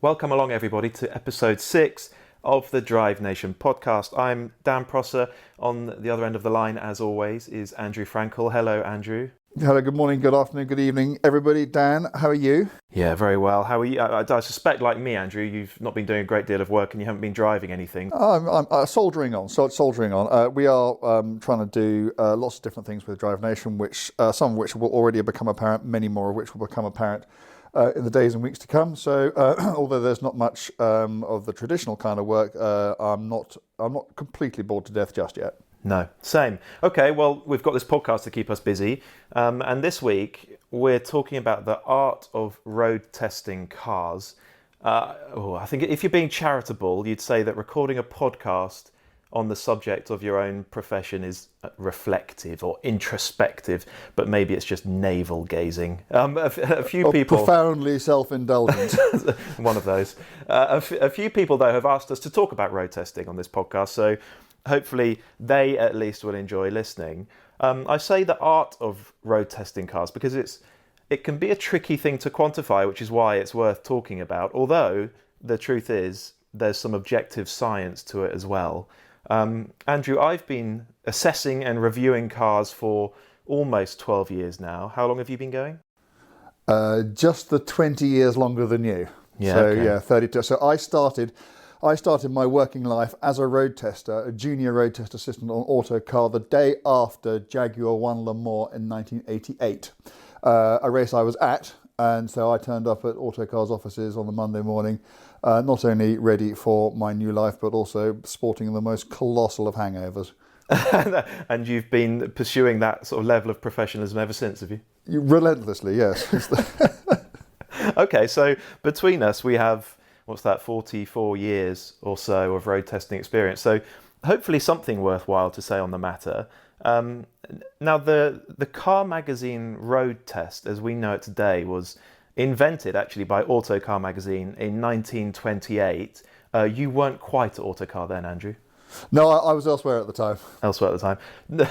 Welcome along, everybody, to episode 6 of the Drive Nation podcast. I'm Dan Prosser. On the other end of the line, as always, is Andrew Frankel. Hello, Andrew. Hello, good morning, good afternoon, good evening, everybody. Dan, how are you? Yeah, very well. How are you? I suspect, like me, Andrew, you've not been doing a great deal of work and you haven't been driving anything. I'm soldiering on. We are trying to do lots of different things with Drive Nation, which some of which will already become apparent, many more of which will become apparent in the days and weeks to come. So, although there's not much of the traditional kind of work, I'm not completely bored to death just yet. No, same. Okay, well, we've got this podcast to keep us busy. And this week, we're talking about the art of road testing cars. I think if you're being charitable, you'd say that recording a podcast on the subject of your own profession is reflective or introspective, but maybe it's just navel-gazing. A few people... Profoundly self-indulgent. One of those. A few people, though, have asked us to talk about road testing on this podcast, so hopefully they at least will enjoy listening. I say the art of road testing cars because it can be a tricky thing to quantify, which is why it's worth talking about, although the truth is there's some objective science to it as well. Andrew, I've been assessing and reviewing cars for almost 12 years now. How long have you been going? Just the 20 years longer than you. Yeah, so okay. Yeah, 32. So I started my working life as a road tester, a junior road test assistant on Autocar the day after Jaguar won Le Mans in 1988, a race I was at. And so I turned up at Autocar's offices on the Monday morning, not only ready for my new life, but also sporting the most colossal of hangovers. And you've been pursuing that sort of level of professionalism ever since, have you? Relentlessly, yes. Okay, so between us, we have, 44 years or so of road testing experience. So hopefully something worthwhile to say on the matter. Now, the car magazine road test, as we know it today, was invented actually by Autocar magazine in 1928. You weren't quite at Autocar then, Andrew? No, I was elsewhere at the time. Elsewhere at the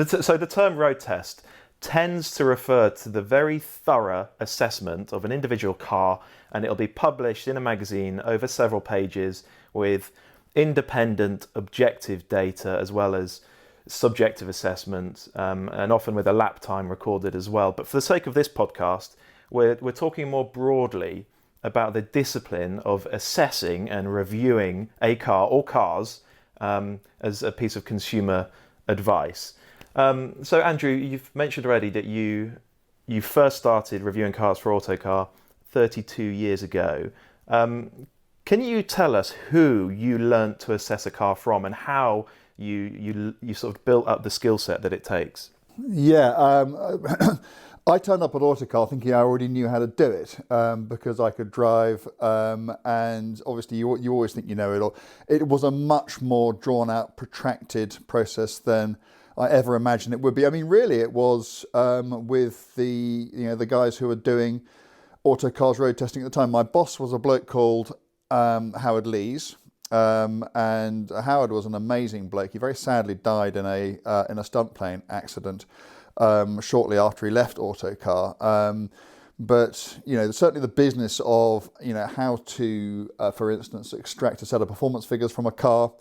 time. So the term road test tends to refer to the very thorough assessment of an individual car, and it'll be published in a magazine over several pages with independent, objective data as well as subjective assessment, and often with a lap time recorded as well. But for the sake of this podcast, we're talking more broadly about the discipline of assessing and reviewing a car or cars as a piece of consumer advice. So Andrew, you've mentioned already that you first started reviewing cars for Autocar 32 years ago. Can you tell us who you learnt to assess a car from and how you sort of built up the skill set that it takes? Yeah, I turned up at Autocar thinking I already knew how to do it because I could drive, and obviously you always think you know it all. It was a much more drawn out, protracted process than I ever imagined it would be. I mean, really, it was with the guys who were doing Autocar's road testing at the time. My boss was a bloke called Howard Lees. And Howard was an amazing bloke. He very sadly died in a stunt plane accident shortly after he left Autocar. But certainly the business of how to, for instance, extract a set of performance figures from a car,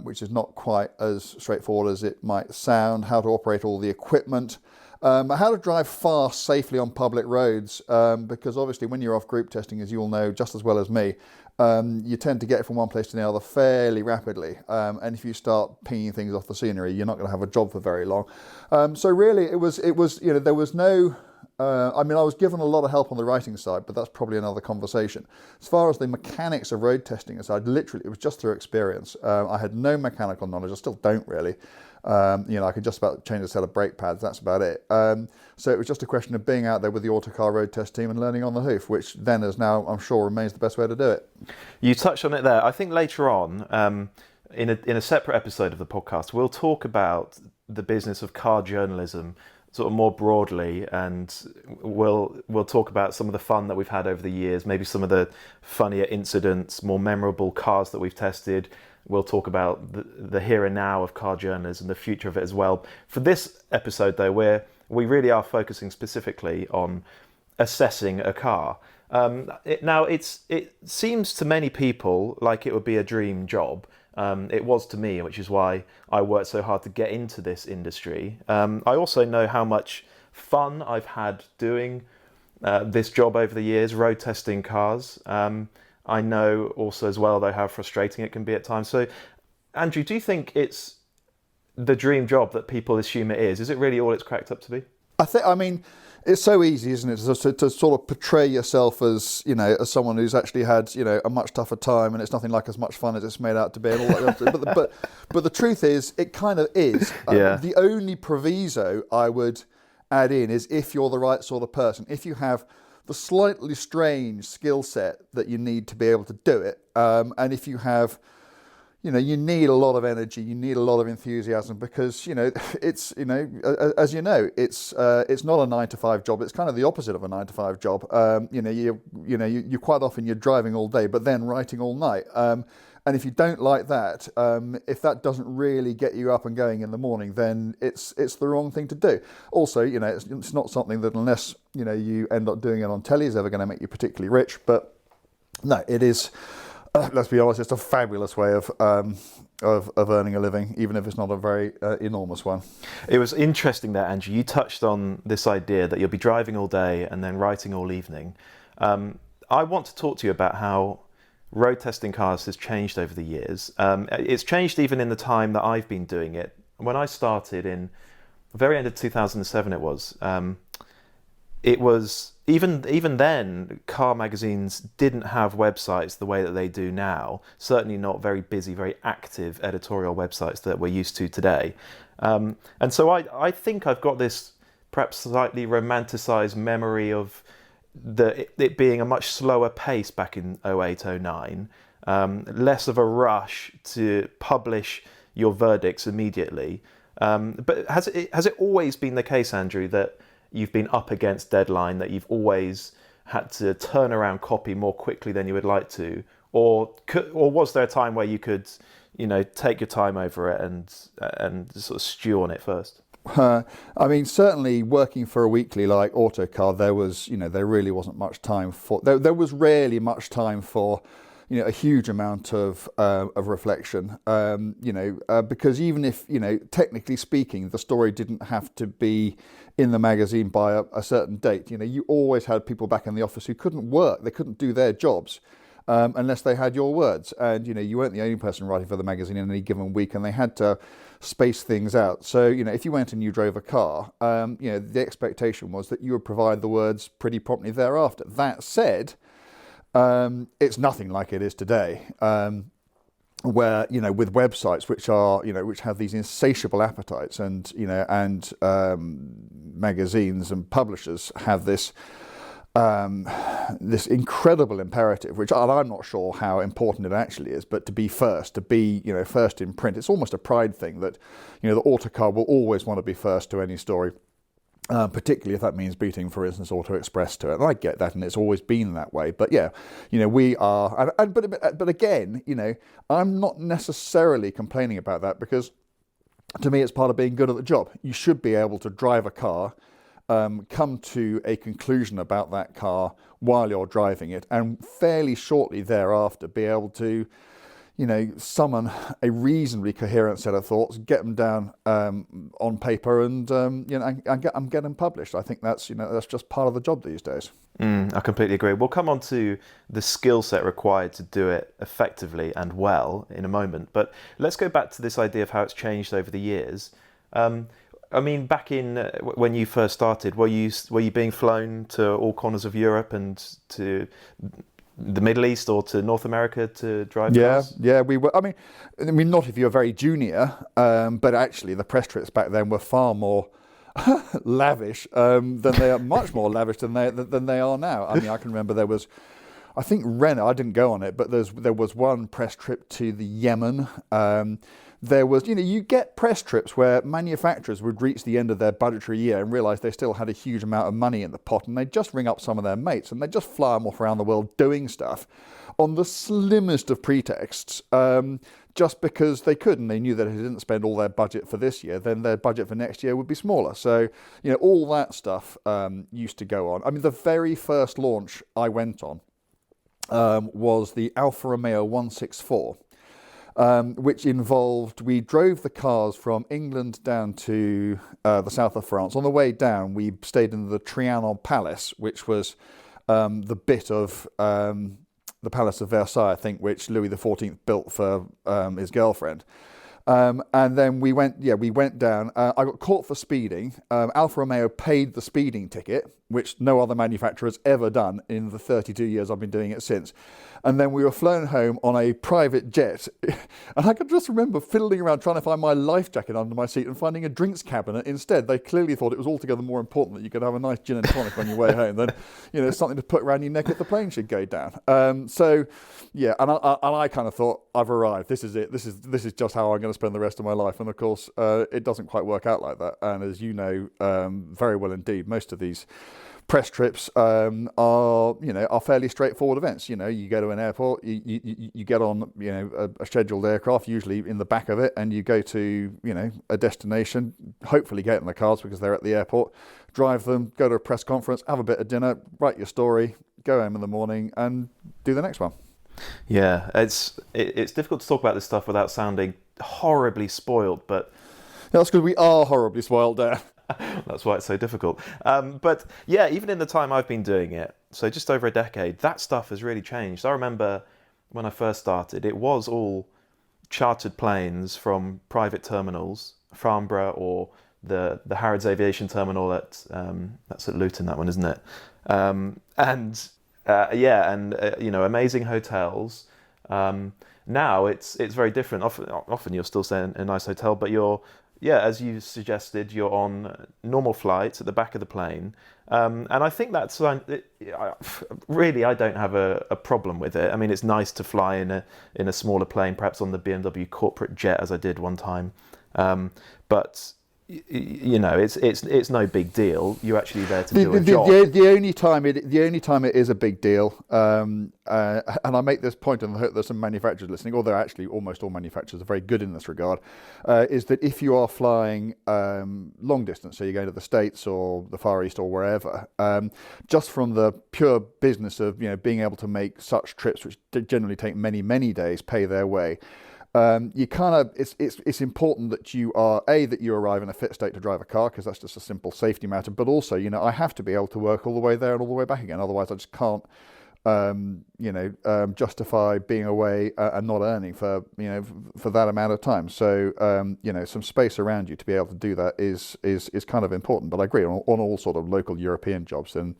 which is not quite as straightforward as it might sound. How to operate all the equipment. How to drive fast safely on public roads, because obviously when you're off group testing, as you all know just as well as me, you tend to get from one place to the other fairly rapidly, and if you start pinging things off the scenery, you're not going to have a job for very long. So really, it was there was no. I was given a lot of help on the writing side, but that's probably another conversation. As far as the mechanics of road testing aside, literally it was just through experience. I had no mechanical knowledge. I still don't really. I could just about change a set of brake pads. That's about it. So it was just a question of being out there with the Autocar road test team and learning on the hoof, which then as now I'm sure remains the best way to do it. You touched on it there. I think later on, in a separate episode of the podcast, we'll talk about the business of car journalism sort of more broadly, and we'll talk about some of the fun that we've had over the years, maybe some of the funnier incidents, more memorable cars that we've tested. We'll talk about the here and now of car journalism, the future of it as well. For this episode, though, we really are focusing specifically on assessing a car. Now, it seems to many people like it would be a dream job. It was to me, which is why I worked so hard to get into this industry. I also know how much fun I've had doing this job over the years, road testing cars. I know also as well, though, how frustrating it can be at times. So, Andrew, do you think it's the dream job that people assume it is? Is it really all it's cracked up to be? I mean, it's so easy, isn't it, to sort of portray yourself as, as someone who's actually had, a much tougher time, and it's nothing like as much fun as it's made out to be, and all that. But the truth is, it kind of is. Yeah. The only proviso I would add in is if you're the right sort of person, if you have the slightly strange skill set that you need to be able to do it, and if you have, you need a lot of energy, you need a lot of enthusiasm, because it's as it's not a 9-to-5 job. It's kind of the opposite of a 9-to-5 job. You quite often you're driving all day, but then writing all night. And if you don't like that, if that doesn't really get you up and going in the morning, then it's the wrong thing to do. Also, it's not something that, unless you end up doing it on telly, is ever going to make you particularly rich. But no, it is. Let's be honest, it's a fabulous way of earning a living, even if it's not a very enormous one. It was interesting there, Andrew. You touched on this idea that you'll be driving all day and then writing all evening. I want to talk to you about how road testing cars has changed over the years. It's changed even in the time that I've been doing it. When I started in the very end of 2007, it was even then, car magazines didn't have websites the way that they do now. Certainly not very busy, very active editorial websites that we're used to today. And so I think I've got this perhaps slightly romanticized memory of it being a much slower pace back in 08, 09, less of a rush to publish your verdicts immediately. But has it always been the case, Andrew, that you've been up against deadline, that you've always had to turn around copy more quickly than you would like to? Or was there a time where you could, take your time over it and sort of stew on it first? I mean, certainly working for a weekly like Autocar, there really wasn't much time for. There was rarely much time for, a huge amount of reflection. Because even if technically speaking, the story didn't have to be in the magazine by a certain date. You always had people back in the office who couldn't work; they couldn't do their jobs. Unless they had your words, and you weren't the only person writing for the magazine in any given week, and they had to space things out. So if you went and you drove a car, the expectation was that you would provide the words pretty promptly thereafter. That said, it's nothing like it is today, where with websites which have these insatiable appetites, and magazines and publishers have this incredible imperative, which I'm not sure how important it actually is, but to be first in print. It's almost a pride thing that, the Autocar will always want to be first to any story, particularly if that means beating, for instance, Auto Express to it. And I get that, and it's always been that way. But yeah, we are, but again, I'm not necessarily complaining about that, because to me, it's part of being good at the job. You should be able to drive a car, come to a conclusion about that car while you're driving it, and fairly shortly thereafter be able to, summon a reasonably coherent set of thoughts, get them down on paper, and get them published. I think that's just part of the job these days. I completely agree. We'll come on to the skill set required to do it effectively and well in a moment, but let's go back to this idea of how it's changed over the years. I mean, back in when you first started, were you being flown to all corners of Europe and to the Middle East or to North America to drive cars? Yeah, we were. I mean, not if you're very junior, but actually the press trips back then were far more lavish than they are, much more lavish than they are now. I mean, I can remember there was I think Renault, I didn't go on it, but there was one press trip to the Yemen. There was, you get press trips where manufacturers would reach the end of their budgetary year and realise they still had a huge amount of money in the pot, and they'd just ring up some of their mates and they'd just fly them off around the world doing stuff on the slimmest of pretexts, just because they could, and they knew that if they didn't spend all their budget for this year, then their budget for next year would be smaller. So, all that stuff used to go on. I mean, the very first launch I went on was the Alfa Romeo 164. Which involved, we drove the cars from England down to the south of France. On the way down, we stayed in the Trianon Palace, which was the bit of the Palace of Versailles, I think, which Louis XIV built for his girlfriend. And then we went down. I got caught for speeding. Alfa Romeo paid the speeding ticket, which no other manufacturer has ever done in the 32 years I've been doing it since. And then we were flown home on a private jet. And I could just remember fiddling around trying to find my life jacket under my seat and finding a drinks cabinet instead. They clearly thought it was altogether more important that you could have a nice gin and tonic on your way home than, something to put around your neck if the plane should go down. And I kind of thought, I've arrived. This is it. This is just how I'm going to spend the rest of my life. And of course, it doesn't quite work out like that. And as you know, very well indeed, most of these press trips are fairly straightforward events. You go to an airport, you get on a scheduled aircraft, usually in the back of it, and you go to a destination. Hopefully, get in the cars because they're at the airport. Drive them, go to a press conference, have a bit of dinner, write your story, go home in the morning, and do the next one. Yeah, it's difficult to talk about this stuff without sounding horribly spoiled, but that's because we are horribly spoiled there. That's why it's so difficult. But yeah, even in the time I've been doing it, so just over a decade, that stuff has really changed. I remember when I first started, it was all chartered planes from private terminals, Farnborough or the Harrods Aviation Terminal that's at Luton, that one, isn't it? Amazing hotels. Now it's very different. Often you're still staying in a nice hotel, but as you suggested, you're on normal flights at the back of the plane. And I think that's really, I don't have a problem with it. I mean, it's nice to fly in a smaller plane, perhaps on the BMW corporate jet, as I did one time. But it's no big deal. You're actually there to do a job. The only time it is a big deal, and I make this point, and I hope there's some manufacturers listening, although actually almost all manufacturers are very good in this regard, is that if you are flying long distance, so you're going to the States or the Far East or wherever, just from the pure business of being able to make such trips, which generally take many, many days, pay their way. It's important that you arrive in a fit state to drive a car, because that's just a simple safety matter. But also, I have to be able to work all the way there and all the way back again. Otherwise, I just can't, justify being away and not earning for that amount of time. So, some space around you to be able to do that is kind of important. But I agree on all sort of local European jobs, and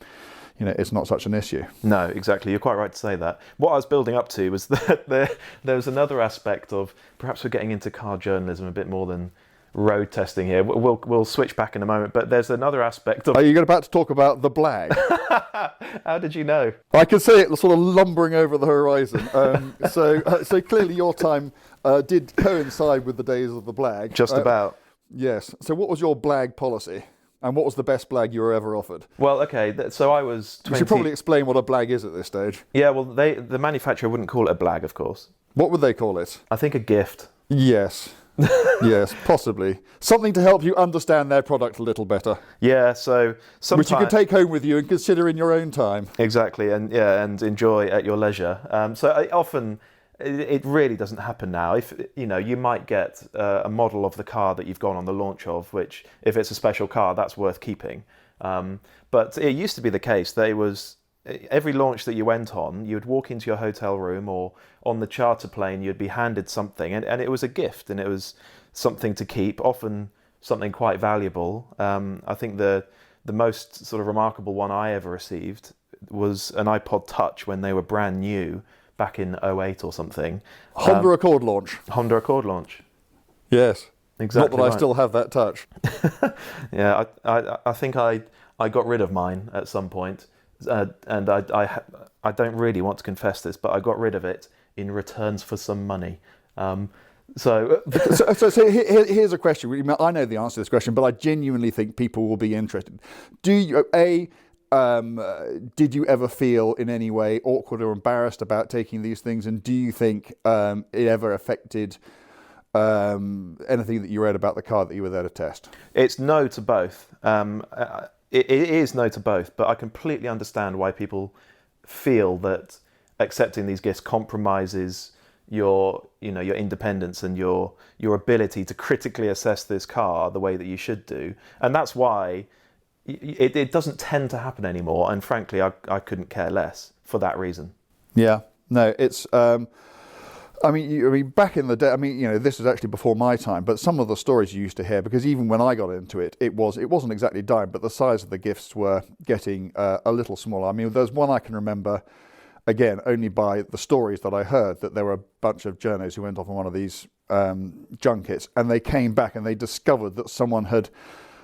it's not such an issue. No, exactly. You're quite right to say that. What I was building up to was that there was another aspect of, perhaps we're getting into car journalism a bit more than road testing here. We'll switch back in a moment, but there's another aspect of... Are you about to talk about the Blag? How did you know? I can see it sort of lumbering over the horizon. So clearly your time did coincide with the days of the Blag. Just about. Yes. So what was your Blag policy? And what was the best Blag you were ever offered? Well, okay, so I was 20... We should probably explain what a Blag is at this stage. Yeah, well, the manufacturer wouldn't call it a Blag, of course. What would they call it? I think a gift. Yes. Yes, possibly. Something to help you understand their product a little better. Yeah, so sometimes... Which you can take home with you and consider in your own time. Exactly, and enjoy at your leisure. Often... It really doesn't happen now. If you might get a model of the car that you've gone on the launch of, which, if it's a special car, that's worth keeping. But it used to be the case that it was every launch that you went on, you'd walk into your hotel room, or on the charter plane, you'd be handed something, and it was a gift, and it was something to keep, often something quite valuable. I think the most sort of remarkable one I ever received was an iPod Touch when they were brand new, back in 2008 or something. Honda Accord launch. Honda Accord launch. Yes. Exactly. Not that I still have that Touch. Yeah, I think I got rid of mine at some point. and I don't really want to confess this, but I got rid of it in returns for some money. So here's a question. I know the answer to this question, but I genuinely think people will be interested. Do you, did you ever feel in any way awkward or embarrassed about taking these things? And do you think it ever affected anything that you read about the car that you were there to test? It's no to both. It is no to both, but I completely understand why people feel that accepting these gifts compromises your independence and your ability to critically assess this car the way that you should do. And that's why it doesn't tend to happen anymore. And frankly, I couldn't care less for that reason. Yeah, no, it's. I mean, back in the day, this was actually before my time, but some of the stories you used to hear, because even when I got into it, it wasn't exactly dying, but the size of the gifts were getting a little smaller. I mean, there's one I can remember, again, only by the stories that I heard, that there were a bunch of journos who went off on one of these junkets, and they came back and they discovered that someone had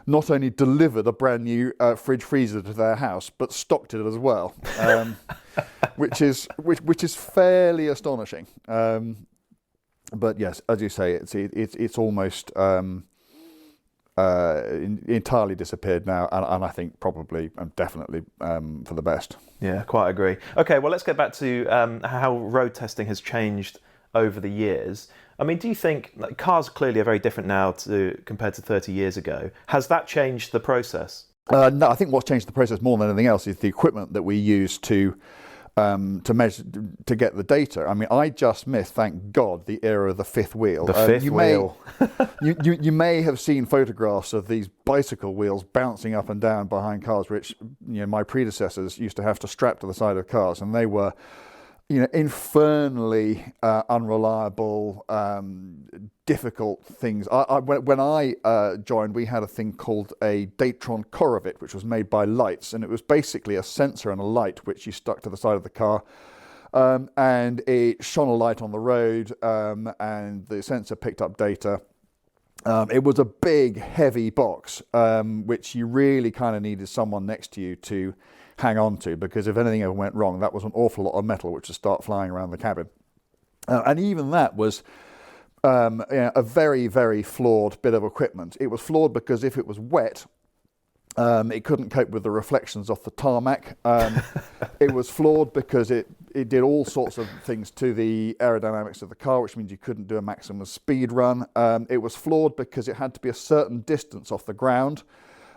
not only delivered a brand new fridge freezer to their house, but stocked it as well. Which is fairly astonishing, but yes, as you say, it's almost entirely disappeared now, and I think probably and definitely for the best. Yeah, quite agree. Okay, well, let's get back to how road testing has changed over the years. I mean, do you think cars clearly are very different now compared to 30 years ago? Has that changed the process? No, I think what's changed the process more than anything else is the equipment that we use to measure, to get the data. I mean, I just missed, thank God, the era of the fifth wheel. The fifth wheel. You may have seen photographs of these bicycle wheels bouncing up and down behind cars, which my predecessors used to have to strap to the side of cars, and they were infernally unreliable, difficult things. When I joined, we had a thing called a Datron Coravit, which was made by Lights, and it was basically a sensor and a light which you stuck to the side of the car, and it shone a light on the road, and the sensor picked up data. It was a big, heavy box, which you really kind of needed someone next to you to hang on to, because if anything ever went wrong, that was an awful lot of metal which would start flying around the cabin. And even that was a very, very flawed bit of equipment. It was flawed because if it was wet, it couldn't cope with the reflections off the tarmac. It was flawed because it did all sorts of things to the aerodynamics of the car, which means you couldn't do a maximum speed run. It was flawed because it had to be a certain distance off the ground.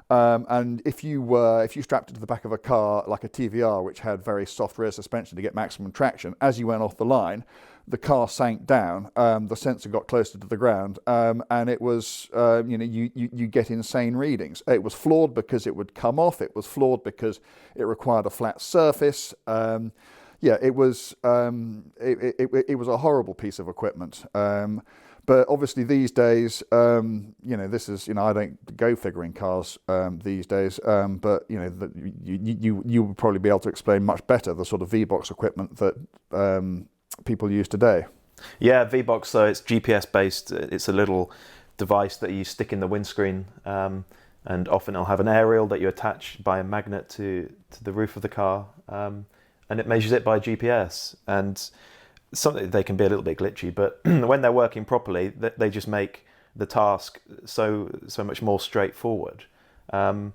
And if you strapped it to the back of a car like a TVR, which had very soft rear suspension to get maximum traction, as you went off the line, the car sank down. The sensor got closer to the ground, and it was you get insane readings. It was flawed because it would come off. It was flawed because it required a flat surface. It was a horrible piece of equipment. But obviously these days, this is, I don't go figuring cars these days, but you would probably be able to explain much better the sort of VBox equipment that people use today. Yeah, VBox, so it's GPS based. It's a little device that you stick in the windscreen, and often it'll have an aerial that you attach by a magnet to the roof of the car, and it measures it by GPS. And they can be a little bit glitchy, but when they're working properly, they just make the task so much more straightforward. Can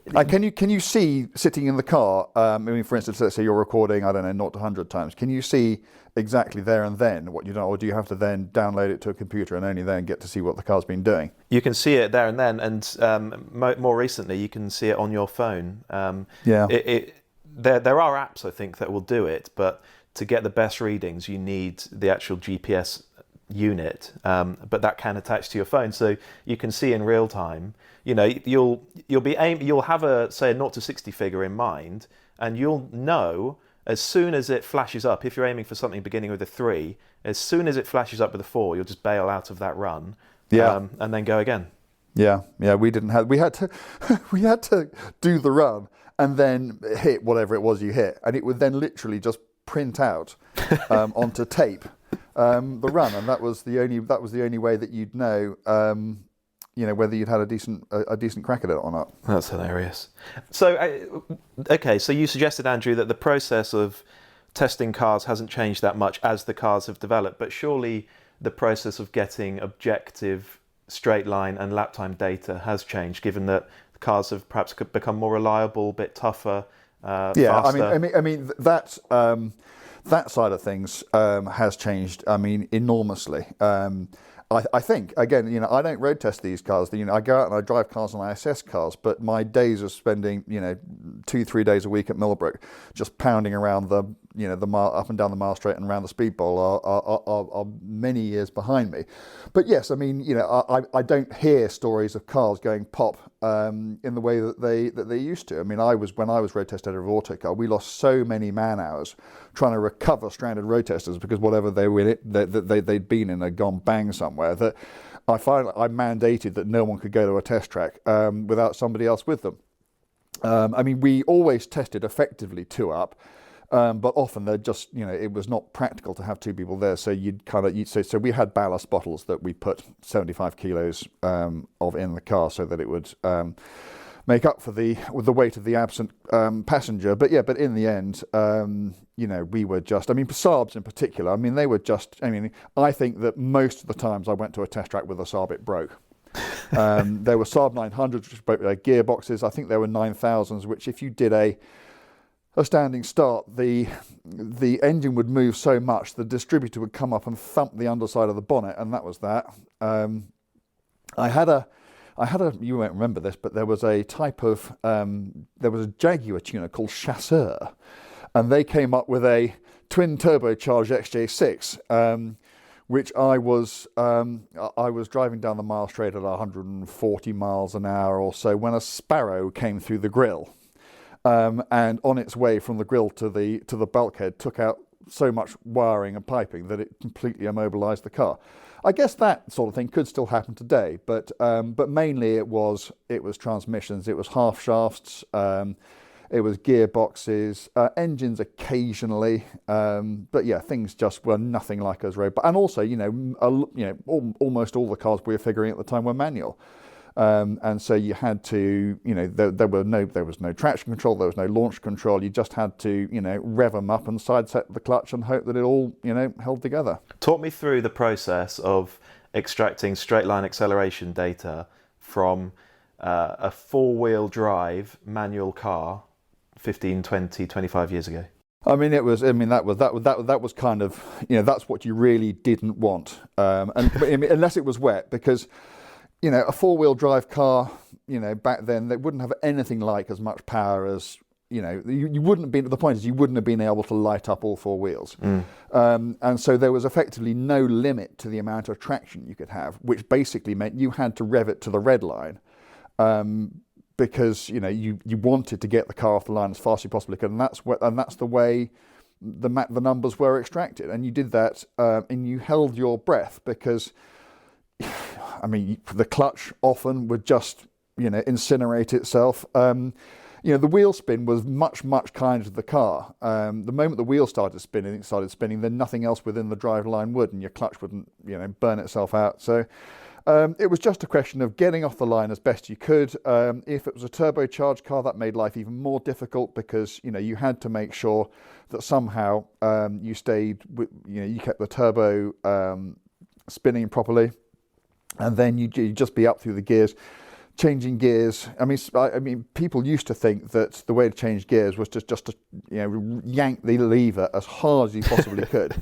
you see, sitting in the car, for instance, let's say you're recording, 0 to 100 times, can you see exactly there and then what you've done, or do you have to then download it to a computer and only then get to see what the car's been doing? You can see it there and then, and more recently you can see it on your phone. There are apps, I think, that will do it, but to get the best readings, you need the actual GPS unit, but that can attach to your phone, so you can see in real time. You'll have a 0 to 60 figure in mind, and you'll know as soon as it flashes up. If you're aiming for something beginning with a 3, as soon as it flashes up with a 4, you'll just bail out of that run, and then go again. Yeah. We had to do the run and then hit whatever it was you hit, and it would then literally just print out onto tape the run, and that was the only way that you'd know whether you'd had a decent crack at it or not. That's hilarious. So, okay, so you suggested, Andrew, that the process of testing cars hasn't changed that much as the cars have developed, but surely the process of getting objective straight line and lap time data has changed, given that the cars have perhaps become more reliable, a bit tougher, faster. I mean that side of things has changed. I mean, enormously. I think, again, I don't road test these cars. I go out and I drive cars and I assess cars, but my days of spending, 2-3 days a week at Millbrook, just pounding around the mile, up and down the mile straight and around the speed bowl are many years behind me. But yes, I mean, I don't hear stories of cars going pop in the way that they used to. I mean, when I was road test editor of Autocar, we lost so many man hours trying to recover stranded road testers because whatever they'd been in had gone bang somewhere, that I mandated that no one could go to a test track without somebody else with them. I mean, we always tested effectively 2 up. But often they're just, it was not practical to have 2 people there. So so we had ballast bottles that we put 75 kilos of in the car so that it would make up for the weight of the absent passenger. But in the end, we were just, I mean, Saabs in particular, I mean, they were just, I think that most of the times I went to a test track with a Saab, it broke. There were Saab 900s, which broke their gearboxes. I think there were 9000s, which if you did a standing start, the engine would move so much the distributor would come up and thump the underside of the bonnet, and that was that. I had a you won't remember this, but there was a type of there was a Jaguar tuner called Chasseur, and they came up with a twin turbocharged XJ6, which I was driving down the mile straight at 140 miles an hour or so when a Sparrow came through the grille. And on its way from the grille to the bulkhead took out so much wiring and piping that it completely immobilised the car. I guess that sort of thing could still happen today, but mainly it was transmissions, it was half shafts, it was gearboxes, engines occasionally, but yeah, things just were nothing like as road. And also, almost all the cars we were figuring at the time were manual. And so you had to, there was no traction control, there was no launch control. You just had to, rev them up and sideset the clutch and hope that it all, held together. Talk me through the process of extracting straight line acceleration data from a 4-wheel drive manual car 15, 20, 25 years ago. That was kind of, that's what you really didn't want, unless it was wet, because a 4-wheel drive car, back then, they wouldn't have anything like as much power as, you wouldn't have been, the point is you wouldn't have been able to light up all 4 wheels. And so there was effectively no limit to the amount of traction you could have, which basically meant you had to rev it to the red line, because, you wanted to get the car off the line as fast as you possibly could. And that's the way the numbers were extracted. And you did that, and you held your breath because, the clutch often would just, incinerate itself. The wheel spin was much, much kinder to the car. The moment the wheel started spinning, then nothing else within the driveline would, and your clutch wouldn't, burn itself out. So it was just a question of getting off the line as best you could. If it was a turbocharged car, that made life even more difficult because, you had to make sure that somehow you stayed, you kept the turbo spinning properly. And then you just be up through the gears, changing gears. I mean, people used to think that the way to change gears was just to yank the lever as hard as you possibly could.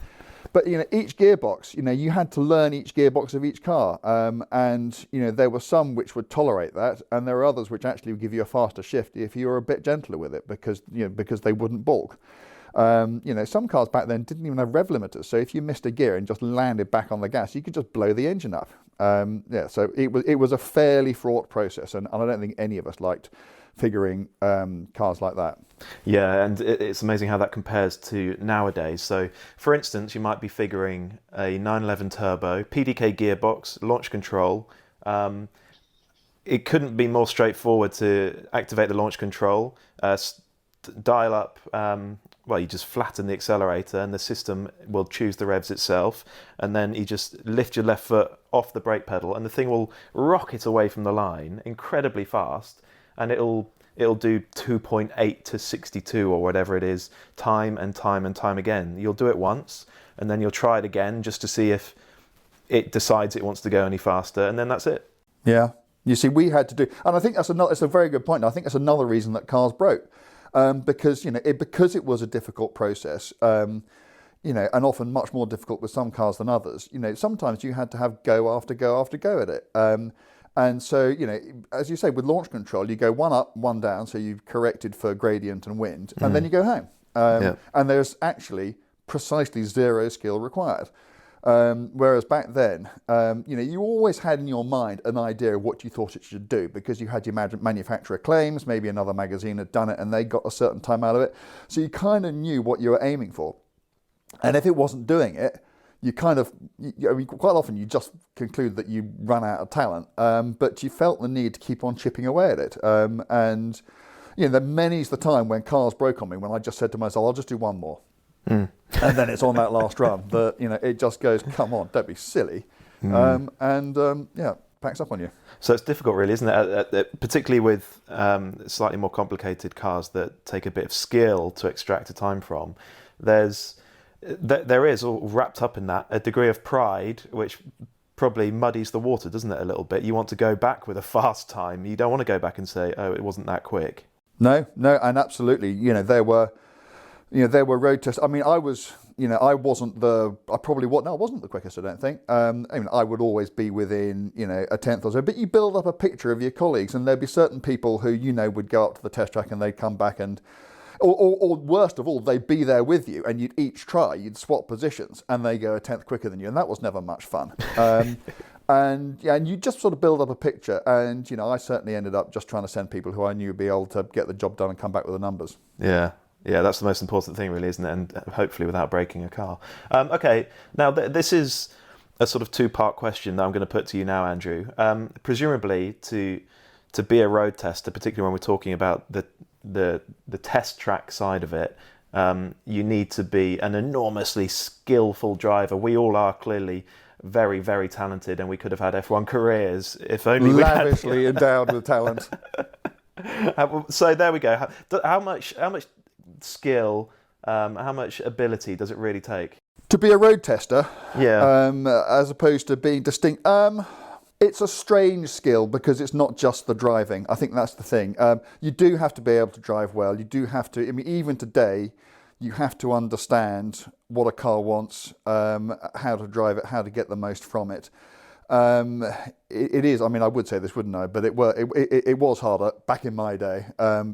But each gearbox, you had to learn each gearbox of each car, and there were some which would tolerate that, and there were others which actually would give you a faster shift if you were a bit gentler with it because they wouldn't balk. Some cars back then didn't even have rev limiters, so if you missed a gear and just landed back on the gas, you could just blow the engine up. So it was a fairly fraught process, and I don't think any of us liked figuring cars like that. Yeah, and it's amazing how that compares to nowadays. So, for instance, you might be figuring a 911 turbo, PDK gearbox, launch control. It couldn't be more straightforward to activate the launch control, dial up well, you just flatten the accelerator and the system will choose the revs itself, and then you just lift your left foot off the brake pedal and the thing will rocket away from the line incredibly fast, and it'll do 2.8 to 62 or whatever it is, time and time and time again. You'll do it once and then you'll try it again just to see if it decides it wants to go any faster, and then that's it. Yeah. You see, we had to do, and I think it's a very good point. I think that's another reason that cars broke. Because because it was a difficult process, and often much more difficult with some cars than others. Sometimes you had to have go after go after go at it, and so as you say, with launch control, you go one up, one down, so you've corrected for gradient and wind, and then you go home. And there's actually precisely zero skill required. Whereas back then, you always had in your mind an idea of what you thought it should do, because you had your manufacturer claims, maybe another magazine had done it and they got a certain time out of it. So you kind of knew what you were aiming for. And if it wasn't doing it, you quite often you just conclude that you run out of talent, but you felt the need to keep on chipping away at it. And many's the time when cars broke on me, when I just said to myself, I'll just do one more. And then it's on that last run that it just goes, come on, don't be silly, packs up on you. So it's difficult, really, isn't it? Particularly with slightly more complicated cars that take a bit of skill to extract a time from. There is all wrapped up in that a degree of pride, which probably muddies the water, doesn't it, a little bit? You want to go back with a fast time. You don't want to go back and say, oh, it wasn't that quick. No, and absolutely, there were road tests. I mean, I wasn't the quickest, I don't think. I would always be within, a tenth or so, but you build up a picture of your colleagues, and there'd be certain people who, would go up to the test track and they'd come back and, or worst of all, they'd be there with you and you'd each try, you'd swap positions and they go a tenth quicker than you, and that was never much fun. And you just sort of build up a picture, and, I certainly ended up just trying to send people who I knew would be able to get the job done and come back with the numbers. Yeah, that's the most important thing, really, isn't it? And hopefully without breaking a car. Okay, now this is a sort of two-part question that I'm going to put to you now, Andrew. Presumably, to be a road tester, particularly when we're talking about the test track side of it, you need to be an enormously skillful driver. We all are clearly very, very talented, and we could have had F1 careers if only we had lavishly endowed with talent. So there we go. How much skill, how much ability does it really take to be a road tester? Yeah. As opposed to being distinct. It's a strange skill because it's not just the driving. I think that's the thing. You do have to be able to drive well. You do have to. I mean, even today, you have to understand what a car wants, how to drive it, how to get the most from it. It is. I mean, I would say this, wouldn't I? But it was harder back in my day,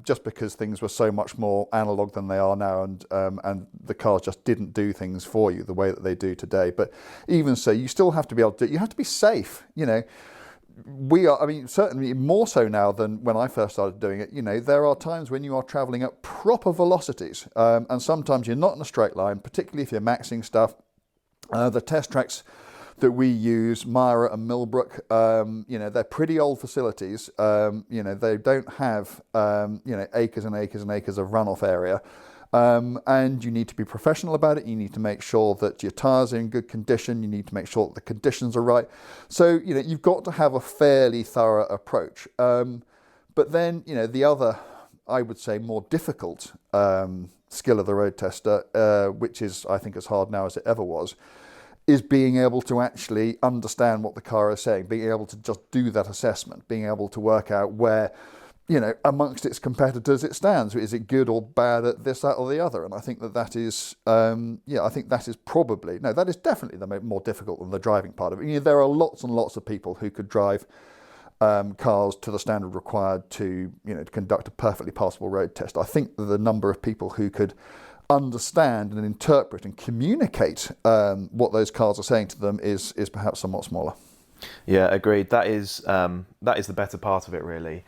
just because things were so much more analog than they are now, and the cars just didn't do things for you the way that they do today. But even so, you still have to be able to. You have to be safe. We are. I mean, certainly more so now than when I first started doing it. There are times when you are travelling at proper velocities, and sometimes you're not in a straight line, particularly if you're maxing stuff. The test tracks that we use, Myra and Millbrook, they're pretty old facilities. They don't have, acres and acres and acres of runoff area. And you need to be professional about it. You need to make sure that your tyres are in good condition. You need to make sure that the conditions are right. So, you've got to have a fairly thorough approach. But then, the other, I would say, more difficult skill of the road tester, which is, I think, as hard now as it ever was, is being able to actually understand what the car is saying, being able to just do that assessment, being able to work out where, amongst its competitors it stands. Is it good or bad at this, that, or the other? And I think that is, I think that is probably, no, that is definitely the more difficult than the driving part of it. There are lots and lots of people who could drive cars to the standard required to, to conduct a perfectly passable road test. I think the number of people who could understand and interpret and communicate what those cars are saying to them is perhaps somewhat smaller. Yeah, agreed. That is the better part of it, really.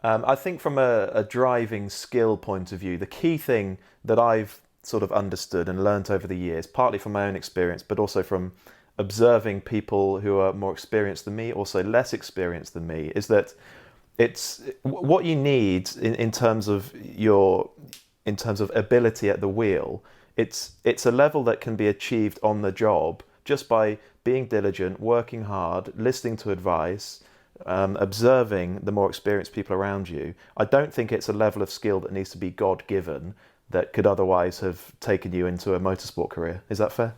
I think from a driving skill point of view, the key thing that I've sort of understood and learnt over the years, partly from my own experience, but also from observing people who are more experienced than me, also less experienced than me, is that it's what you need in terms of your in terms of ability at the wheel. It's a level that can be achieved on the job just by being diligent, working hard, listening to advice, observing the more experienced people around you. I don't think it's a level of skill that needs to be God-given that could otherwise have taken you into a motorsport career. Is that fair?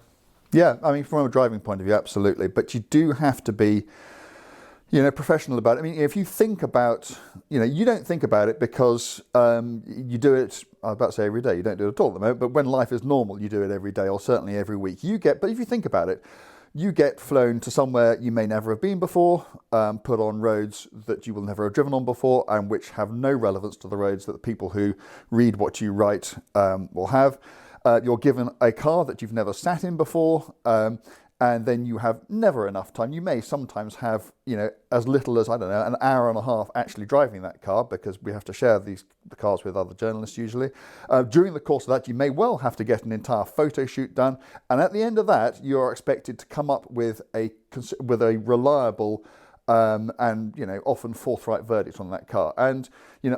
Yeah, I mean, from a driving point of view, absolutely. But you do have to be, professional about it. I mean, if you think about, you don't think about it because you do it, I was about to say every day, you don't do it at all at the moment, but when life is normal, you do it every day or certainly every week. But if you think about it, you get flown to somewhere you may never have been before, put on roads that you will never have driven on before and which have no relevance to the roads that the people who read what you write will have. You're given a car that you've never sat in before, and then you have never enough time. You may sometimes have, as little as, an hour and a half actually driving that car, because we have to share the cars with other journalists usually. During the course of that, you may well have to get an entire photo shoot done. And at the end of that, you're expected to come up with a reliable and often forthright verdict on that car. And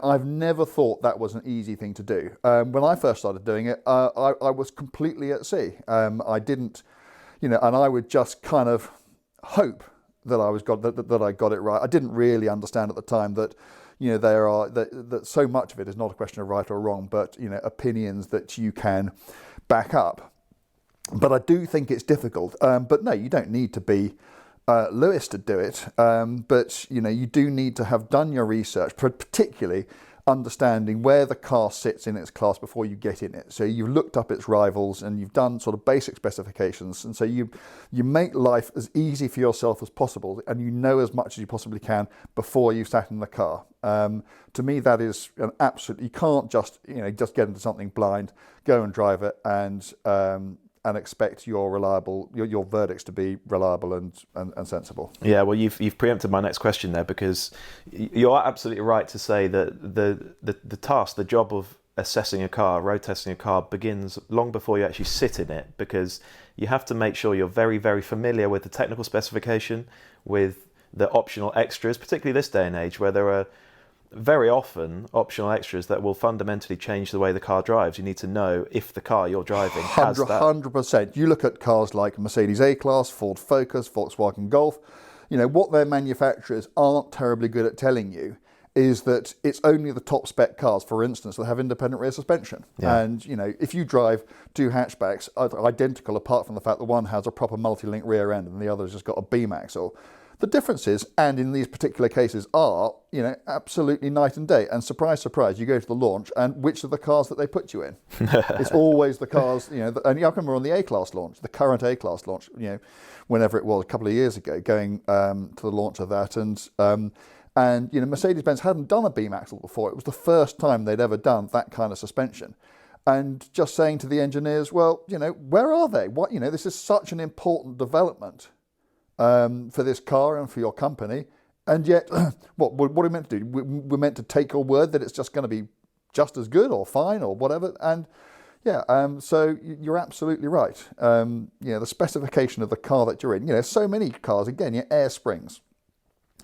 I've never thought that was an easy thing to do. When I first started doing it, I was completely at sea. I didn't, and I would just kind of hope that I got it right. I didn't really understand at the time that that so much of it is not a question of right or wrong, but opinions that you can back up. But I do think it's difficult. But no, you don't need to be Lewis to do it, but you do need to have done your research, particularly understanding where the car sits in its class before you get in it. So you've looked up its rivals and you've done sort of basic specifications, and so you make life as easy for yourself as possible, and you know as much as you possibly can before you sat in the car. To me, that is an absolute. You can't just get into something blind, go and drive it, and expect your verdicts to be reliable and sensible. Yeah, well, you've preempted my next question there, because you are absolutely right to say that the task, the job of assessing a car, road testing a car, begins long before you actually sit in it, because you have to make sure you're very, very familiar with the technical specification, with the optional extras, particularly this day and age where there are very often optional extras that will fundamentally change the way the car drives. You need to know if the car you're driving has that. 100%. You look at cars like Mercedes A-Class, Ford Focus, Volkswagen Golf, what their manufacturers aren't terribly good at telling you is that it's only the top spec cars, for instance, that have independent rear suspension. Yeah. And, if you drive two hatchbacks identical, apart from the fact that one has a proper multi-link rear end and the other's just got a beam axle, the differences, and in these particular cases, are, absolutely night and day. And surprise, surprise, you go to the launch, and which are the cars that they put you in? It's always the cars, and I remember on the A-Class launch, the current A-Class launch, whenever it was, a couple of years ago, going to the launch of that, and Mercedes-Benz hadn't done a beam axle before. It was the first time they'd ever done that kind of suspension. And just saying to the engineers, well, where are they? What, this is such an important development for this car and for your company, and yet what are we meant to do? We're meant to take your word that it's just going to be just as good or fine or whatever. And so you're absolutely right. The specification of the car that you're in, so many cars, again, air springs.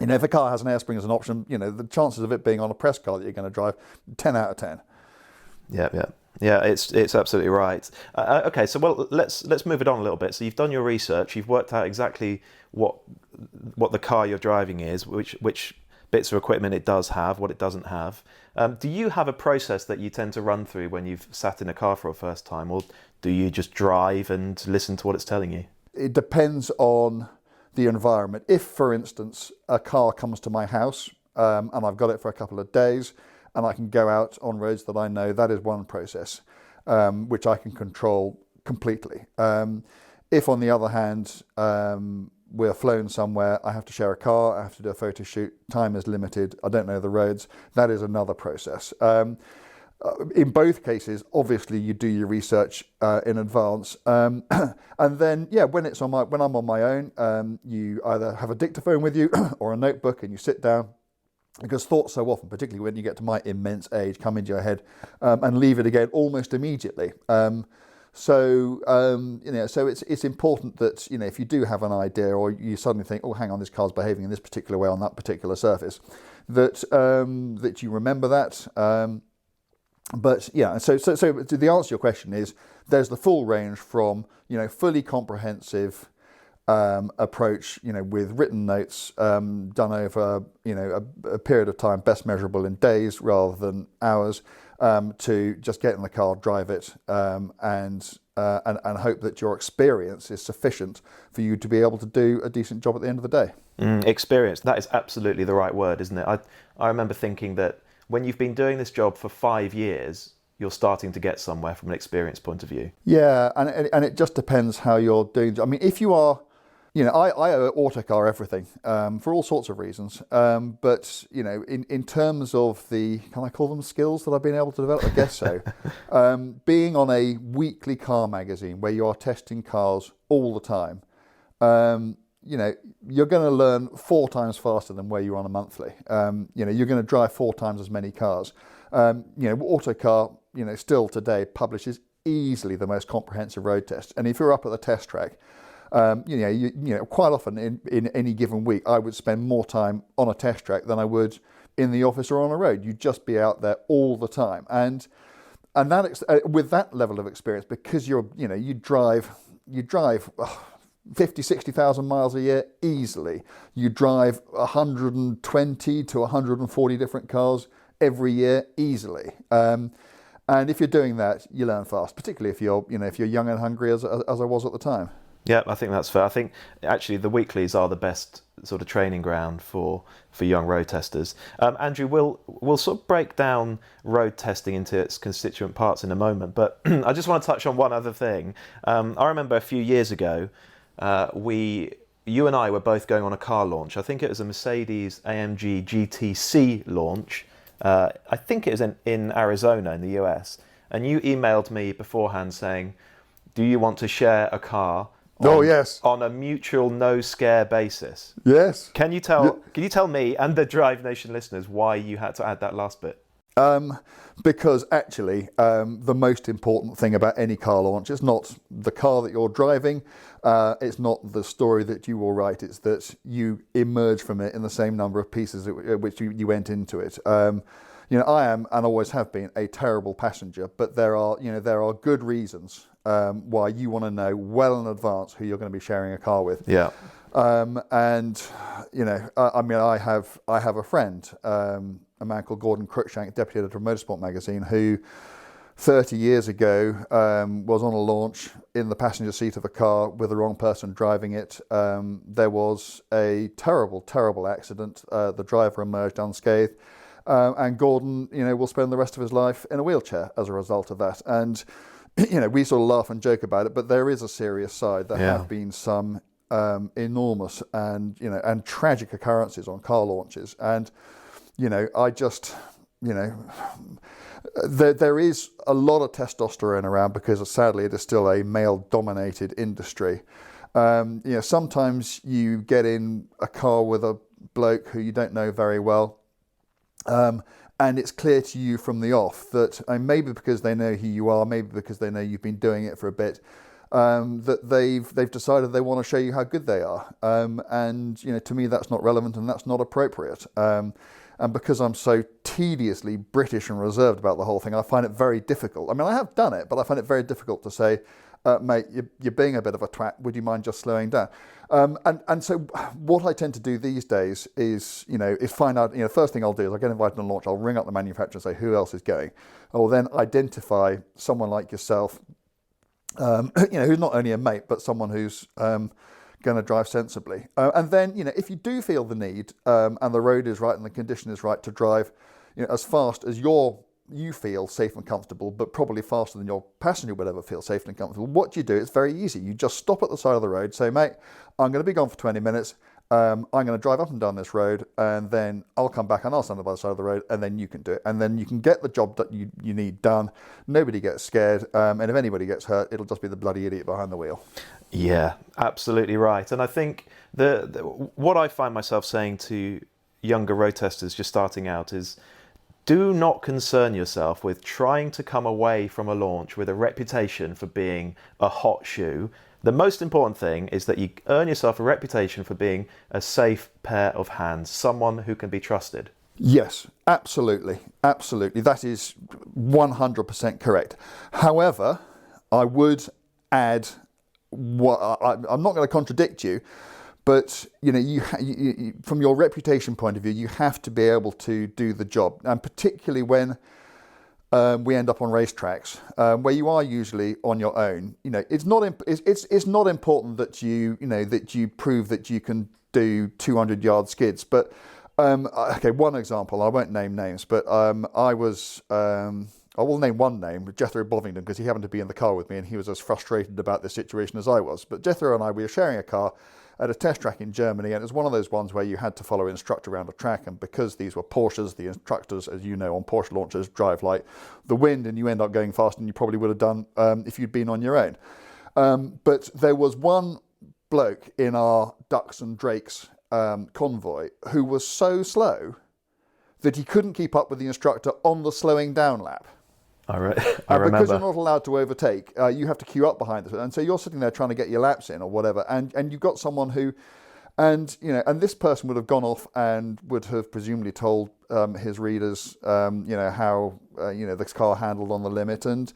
If a car has an air spring as an option, the chances of it being on a press car that you're going to drive, 10 out of 10. Yeah, it's absolutely right. Okay, so let's move it on a little bit. So you've done your research, you've worked out exactly what the car you're driving is, which bits of equipment it does have, what it doesn't have. Do you have a process that you tend to run through when you've sat in a car for a first time, or do you just drive and listen to what it's telling you? It depends on the environment. If, for instance, a car comes to my house and I've got it for a couple of days, and I can go out on roads that I know, that is one process, which I can control completely. If, on the other hand, we're flown somewhere, I have to share a car, I have to do a photo shoot, time is limited, I don't know the roads, that is another process. In both cases, obviously, you do your research in advance, and then, when I'm on my own, you either have a dictaphone with you or a notebook, and you sit down. Because thoughts so often, particularly when you get to my immense age, come into your head and leave it again almost immediately. So it's important that, if you do have an idea, or you suddenly think, oh, hang on, this car's behaving in this particular way on that particular surface, that you remember that. But yeah, so the answer to your question is there's the full range from, fully comprehensive approach, with written notes done over, a period of time, best measurable in days rather than hours, to just get in the car, drive it, and hope that your experience is sufficient for you to be able to do a decent job at the end of the day. Experience, that is absolutely the right word, isn't it? I remember thinking that when you've been doing this job for 5 years, you're starting to get somewhere from an experience point of view. Yeah, and it just depends how you're doing. I mean, if you are, I owe Autocar everything for all sorts of reasons. But, in terms of can I call them skills that I've been able to develop? I guess so. Being on a weekly car magazine where you are testing cars all the time, you're going to learn 4 times faster than where you're on a monthly. You're going to drive 4 times as many cars. Autocar, still today publishes easily the most comprehensive road test. And if you're up at the test track, quite often in any given week, I would spend more time on a test track than I would in the office or on a road. You'd just be out there all the time. And that with that level of experience, because you drive 50, 60,000 miles a year easily. You drive 120 to 140 different cars every year easily. And if you're doing that, you learn fast, particularly if you're young and hungry as I was at the time. Yeah, I think that's fair. I think actually the weeklies are the best sort of training ground for young road testers. Andrew, we'll sort of break down road testing into its constituent parts in a moment, but I just want to touch on one other thing. I remember a few years ago, you and I were both going on a car launch. I think it was a Mercedes AMG GT launch. I think it was in Arizona in the US. And you emailed me beforehand saying, do you want to share a car? Yes. On a mutual no scare basis. Yes. Can you tell me and the Drive Nation listeners why you had to add that last bit? Because actually, the most important thing about any car launch is not the car that you're driving. It's not the story that you will write. It's that you emerge from it in the same number of pieces at which you went into it. I am and always have been a terrible passenger, but there are good reasons why you want to know well in advance who you're going to be sharing a car with. Yeah. I have a friend, a man called Gordon Cruikshank, deputy editor of Motorsport magazine, who 30 years ago was on a launch in the passenger seat of a car with the wrong person driving it. There was a terrible, terrible accident. The driver emerged unscathed. And Gordon, will spend the rest of his life in a wheelchair as a result of that. And, we sort of laugh and joke about it, but there is a serious side. There have been some enormous and tragic occurrences on car launches. And, I just, there is a lot of testosterone around because sadly it is still a male-dominated industry. Sometimes you get in a car with a bloke who you don't know very well, and it's clear to you from the off that maybe because they know who you are, maybe because they know you've been doing it for a bit, that they've decided they want to show you how good they are. And to me that's not relevant and that's not appropriate. And because I'm so tediously British and reserved about the whole thing, I find it very difficult. I mean, I have done it, but I find it very difficult to say, mate, you're being a bit of a twat. Would you mind just slowing down? And so what I tend to do these days is find out, first thing I'll do is I get invited on launch, I'll ring up the manufacturer and say, who else is going? I will then identify someone like yourself, who's not only a mate, but someone who's going to drive sensibly. And then, if you do feel the need and the road is right and the condition is right to drive as fast as you feel safe and comfortable, but probably faster than your passenger would ever feel safe and comfortable, what do you do? It's very easy. You just stop at the side of the road, say, mate, I'm going to be gone for 20 minutes. I'm going to drive up and down this road, and then I'll come back and I'll stand by the side of the road, and then you can do it. And then you can get the job that you need done. Nobody gets scared. And if anybody gets hurt, it'll just be the bloody idiot behind the wheel. Yeah, absolutely right. And I think what I find myself saying to younger road testers just starting out is, do not concern yourself with trying to come away from a launch with a reputation for being a hot shoe. The most important thing is that you earn yourself a reputation for being a safe pair of hands, someone who can be trusted. Yes, absolutely. Absolutely. That is 100% correct. However, I would add, I'm not going to contradict you, but from your reputation point of view, you have to be able to do the job, and particularly when we end up on racetracks where you are usually on your own. It's not important that you prove that you can do 200-yard skids, but okay, one example. I won't name names, but I will name one name, Jethro Bovington, because he happened to be in the car with me and he was as frustrated about this situation as I was. But Jethro and I, we were sharing a car at a test track in Germany, and it was one of those ones where you had to follow an instructor around a track, and because these were Porsches, the instructors, as you know, on Porsche launchers drive like the wind, and you end up going faster than you probably would have done if you'd been on your own. But there was one bloke in our Ducks and Drakes convoy who was so slow that he couldn't keep up with the instructor on the slowing down lap. I remember. Because you're not allowed to overtake, you have to queue up behind it, and so you're sitting there trying to get your laps in or whatever, and you've got someone who, and this person would have gone off and would have presumably told his readers, how this car handled on the limit, and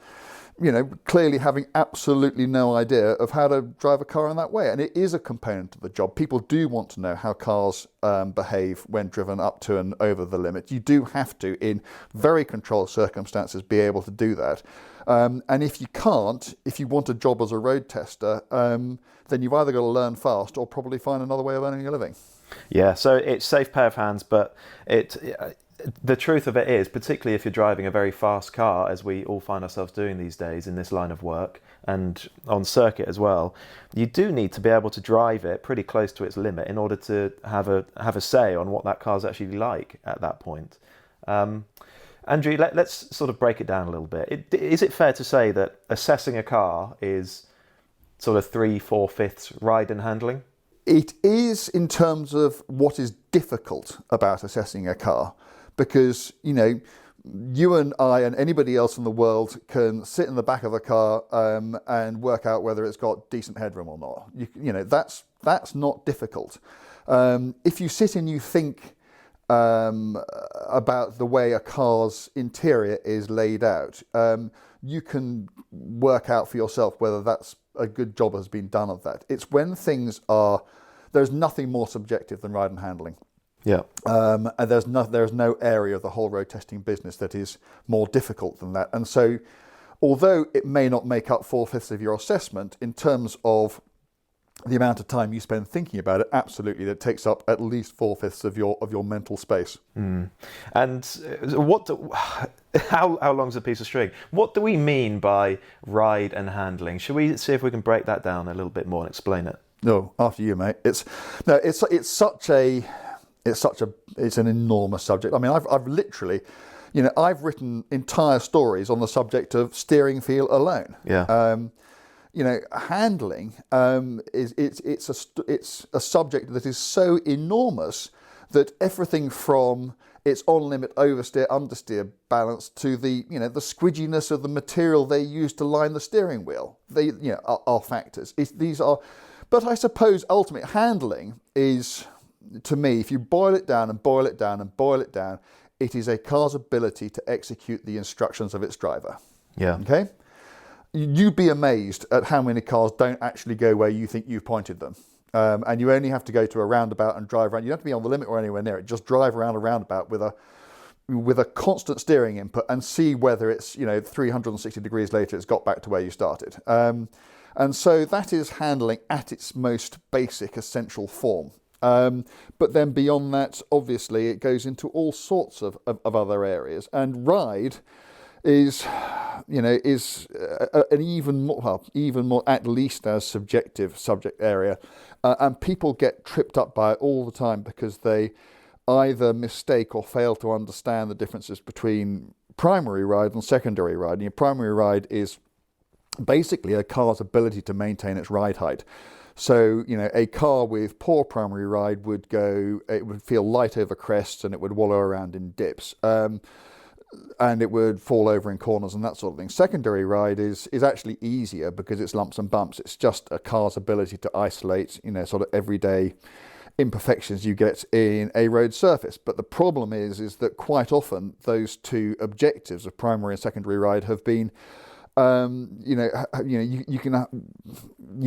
clearly having absolutely no idea of how to drive a car in that way. And it is a component of the job. People do want to know how cars behave when driven up to and over the limit. You do have to, in very controlled circumstances, be able to do that. And if you can't, if you want a job as a road tester, then you've either got to learn fast or probably find another way of earning a living. Yeah, so it's a safe pair of hands, but the truth of it is, particularly if you're driving a very fast car, as we all find ourselves doing these days in this line of work and on circuit as well, you do need to be able to drive it pretty close to its limit in order to have a say on what that car's actually like at that point. Andrew, let's sort of break it down a little bit. Is it fair to say that assessing a car is sort of 3/4 ride and handling? It is, in terms of what is difficult about assessing a car, because you and I and anybody else in the world can sit in the back of a car and work out whether it's got decent headroom or not. That's not difficult. If you sit and you think about the way a car's interior is laid out, you can work out for yourself whether that's a good job has been done of that. It's when things are, there's nothing more subjective than ride and handling. Yeah. And there's no area of the whole road testing business that is more difficult than that. And so, although it may not make up 4/5 of your assessment, in terms of the amount of time you spend thinking about it, absolutely, that takes up at least 4/5 of your mental space. Mm. And how long's a piece of string? What do we mean by ride and handling? Should we see if we can break that down a little bit more and explain it? No, after you, mate. It's an enormous subject. I mean, I've literally, I've written entire stories on the subject of steering feel alone. Yeah. Handling it's a subject that is so enormous that everything from its on-limit oversteer, understeer balance to the squidginess of the material they use to line the steering wheel, are factors. But I suppose ultimately handling is, to me, if you boil it down and boil it down and boil it down, it is a car's ability to execute the instructions of its driver. Yeah. Okay? You'd be amazed at how many cars don't actually go where you think you've pointed them. And you only have to go to a roundabout and drive around. You don't have to be on the limit or anywhere near it. Just drive around a roundabout with a constant steering input and see whether it's, 360 degrees later, it's got back to where you started. And so that is handling at its most basic, essential form. But then beyond that, obviously, it goes into all sorts of other areas. And ride is an even more at least as subjective subject area, and people get tripped up by it all the time because they either mistake or fail to understand the differences between primary ride and secondary ride. And primary ride is basically a car's ability to maintain its ride height. So, a car with poor primary ride it would feel light over crests and it would wallow around in dips. And it would fall over in corners and that sort of thing. Secondary ride is actually easier because it's lumps and bumps. It's just a car's ability to isolate, sort of everyday imperfections you get in a road surface. But the problem is that quite often those two objectives of primary and secondary ride have been, you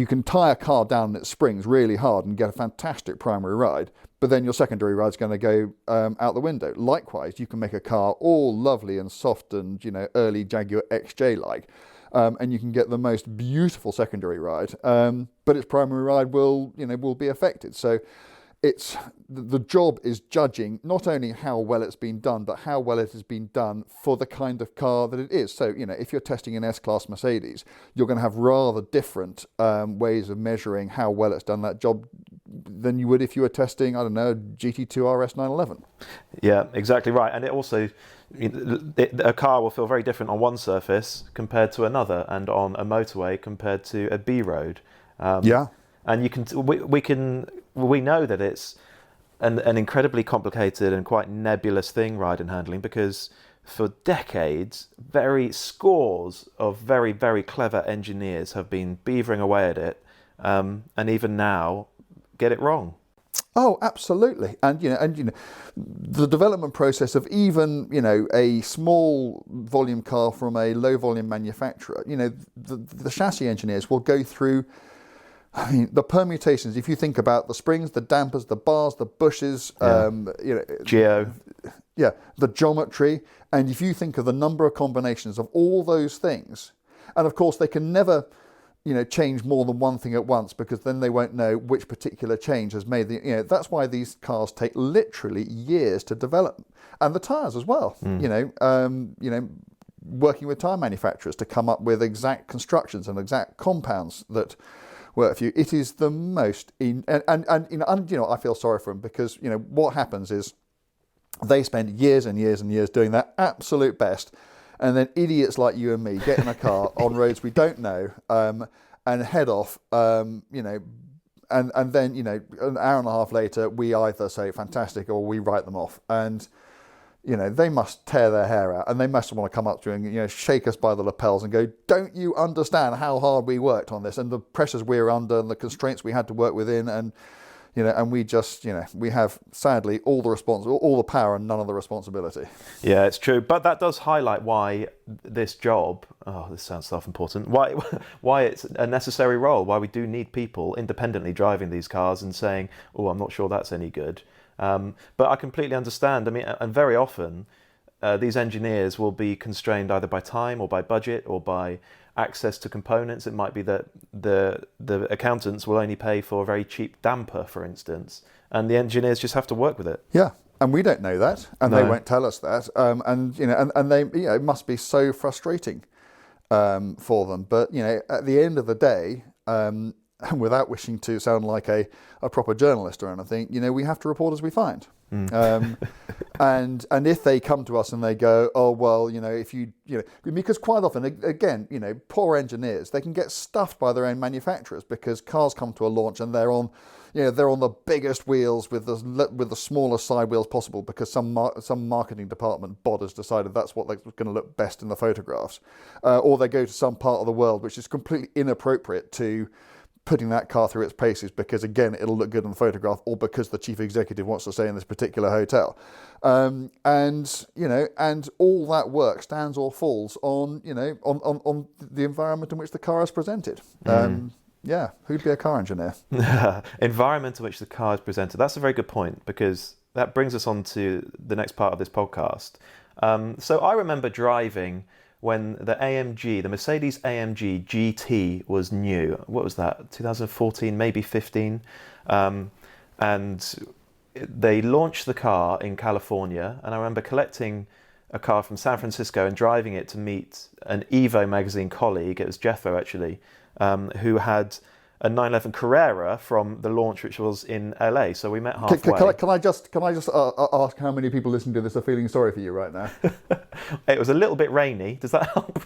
can tie a car down in its springs really hard and get a fantastic primary ride, but then your secondary ride's going to go out the window. Likewise, you can make a car all lovely and soft and early Jaguar XJ like. And you can get the most beautiful secondary ride, but its primary ride will be affected. So it's the job is judging not only how well it's been done, but how well it has been done for the kind of car that it is. So if you're testing an S-Class Mercedes, you're going to have rather different ways of measuring how well it's done that job than you would if you were testing, I don't know, GT2 RS 911. Yeah, exactly right. And it also, a car will feel very different on one surface compared to another, and on a motorway compared to a B road. And we know that it's an incredibly complicated and quite nebulous thing, ride and handling, because for decades, scores of very, very clever engineers have been beavering away at it, and even now get it wrong. Oh, absolutely. And the development process of even a small volume car from a low volume manufacturer, the chassis engineers will go through, the permutations. If you think about the springs, the dampers, the bars, the bushes, Geo. Yeah, the geometry. And if you think of the number of combinations of all those things, and of course they can never change more than one thing at once, because then they won't know which particular change has made that's why these cars take literally years to develop, and the tyres as well. Working with tyre manufacturers to come up with exact constructions and exact compounds that work for you. It is the most I feel sorry for them, because what happens is they spend years and years and years doing their absolute best, and then idiots like you and me get in a car on roads we don't know, and head off, and then an hour and a half later we either say fantastic or we write them off, and they must tear their hair out, and they must want to come up to you and shake us by the lapels and go, don't you understand how hard we worked on this and the pressures we were under and the constraints we had to work within, and and we just, we have, sadly, all the power and none of the responsibility. Yeah, it's true. But that does highlight why this job, this sounds self-important, why it's a necessary role, why we do need people independently driving these cars and saying, I'm not sure that's any good. But I completely understand. I mean, and very often these engineers will be constrained either by time or by budget or by access to components. It might be that the accountants will only pay for a very cheap damper, for instance, and the engineers just have to work with it. Yeah, and we don't know that, and they won't tell us that. And they, it must be so frustrating for them. But at the end of the day, and without wishing to sound like a proper journalist or anything, we have to report as we find. And if they come to us and they go, if you because quite often, again, poor engineers, they can get stuffed by their own manufacturers, because cars come to a launch and they're on the biggest wheels with the smallest side wheels possible, because some marketing department bod has decided that's what they're going to look best in the photographs, or they go to some part of the world which is completely inappropriate to putting that car through its paces, because again it'll look good in the photograph, or because the chief executive wants to stay in this particular hotel, and all that work stands or falls on on the environment in which the car is presented. Who'd be a car engineer? Environment in which the car is presented. That's a very good point, because that brings us on to the next part of this podcast. So I remember driving when the Mercedes AMG GT was new. What was that, 2014, maybe 15? And they launched the car in California, and I remember collecting a car from San Francisco and driving it to meet an Evo magazine colleague, it was Jeffo actually, who had a 911 Carrera from the launch, which was in LA. So we met halfway. Can I just ask how many people listening to this are feeling sorry for you right now? It was a little bit rainy. Does that help?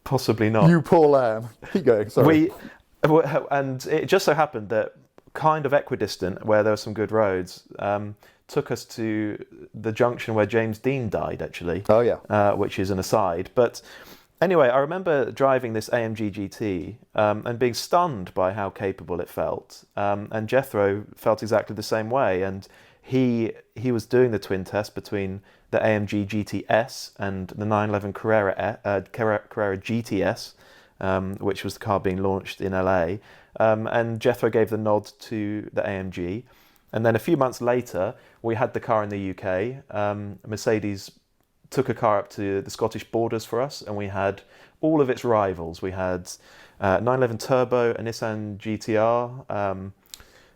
Possibly not. You poor lamb. Keep going. Sorry. And it just so happened that kind of equidistant, where there were some good roads, took us to the junction where James Dean died, actually. Oh yeah. Which is an aside, but Anyway, I remember driving this AMG GT and being stunned by how capable it felt. And Jethro felt exactly the same way. And he was doing the twin test between the AMG GTS and the 911 Carrera GTS, which was the car being launched in LA. And Jethro gave the nod to the AMG. And then a few months later, we had the car in the UK. Mercedes took a car up to the Scottish borders for us, and we had all of its rivals. We had 911 Turbo, a Nissan GTR.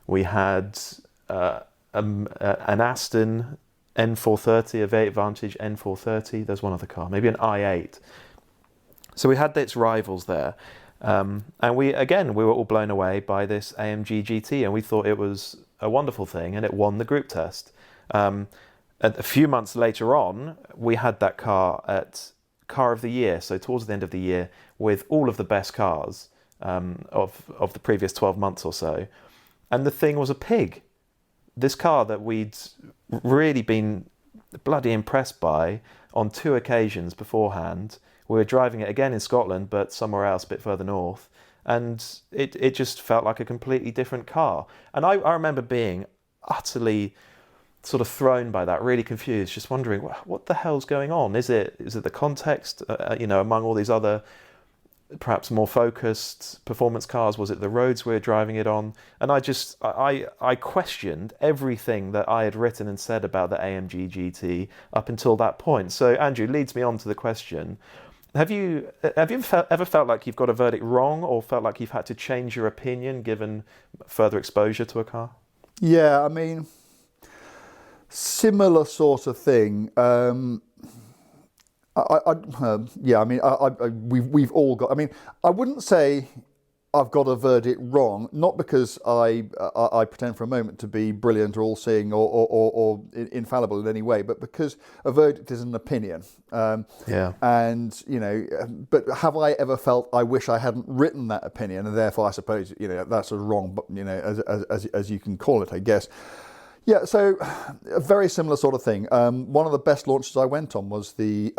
We had an Aston N430, a V8 Vantage N430. There's one other car, maybe an i8. So we had its rivals there. And we were all blown away by this AMG GT, and we thought it was a wonderful thing, and it won the group test. A few months later on, we had that car at Car of the Year, so towards the end of the year, with all of the best cars of the previous 12 months or so. And the thing was a pig. This car that we'd really been bloody impressed by on 2 occasions beforehand. We were driving it again in Scotland, but somewhere else, a bit further north. And it just felt like a completely different car. And I remember being utterly sort of thrown by that, really confused, just wondering what the hell's going on. Is it the context, among all these other perhaps more focused performance cars? Was it the roads we were driving it on? And I questioned everything that I had written and said about the AMG GT up until that point. So Andrew, leads me on to the question: Have you ever felt like you've got a verdict wrong, or felt like you've had to change your opinion given further exposure to a car? Yeah, I mean, similar sort of thing. We've all got. I mean, I wouldn't say I've got a verdict wrong, not because I pretend for a moment to be brilliant or all-seeing or infallible in any way, but because a verdict is an opinion. And but have I ever felt I wish I hadn't written that opinion, and therefore I suppose that's a wrong, but as you can call it, I guess. Yeah, so a very similar sort of thing. One of the best launches I went on was the